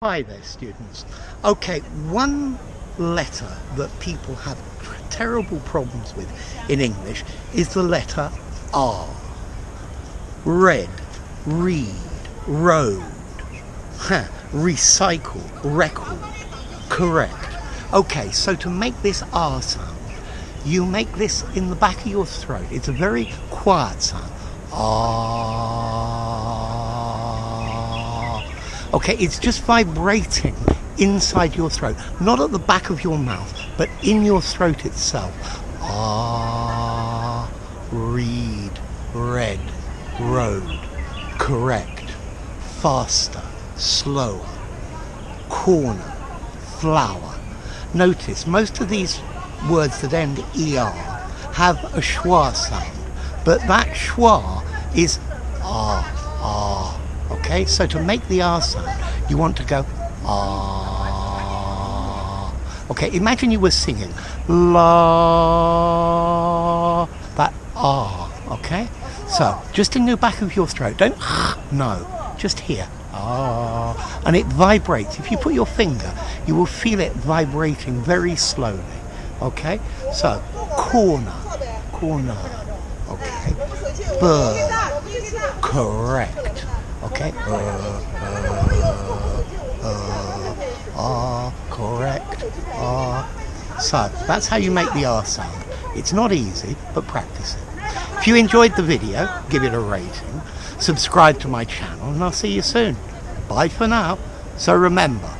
Hi there, students. Okay, one letter that people have terrible problems with in English is the letter R. Red, read, road, recycle, record, correct. Okay, so to make this R sound, you make this in the back of your throat. It's a very quiet sound. R. Okay, it's just vibrating inside your throat, not at the back of your mouth, but in your throat itself. Ah, read, red, road, correct, faster, slower, corner, flower. Notice most of these words that end ER have a schwa sound, but that schwa is ah, ah. Okay, so to make the R sound, you want to go ah. Okay, imagine you were singing la, that ah. Okay, so just in the back of your throat, don't no, just here ah, and it vibrates. If you put your finger, you will feel it vibrating very slowly. Okay, so corner, corner. Okay, bird, correct. Okay, correct, So that's how you make the R sound. It's not easy, but practice it. If you enjoyed the video, give it a rating, subscribe to my channel, and I'll see you soon. Bye for now. So remember,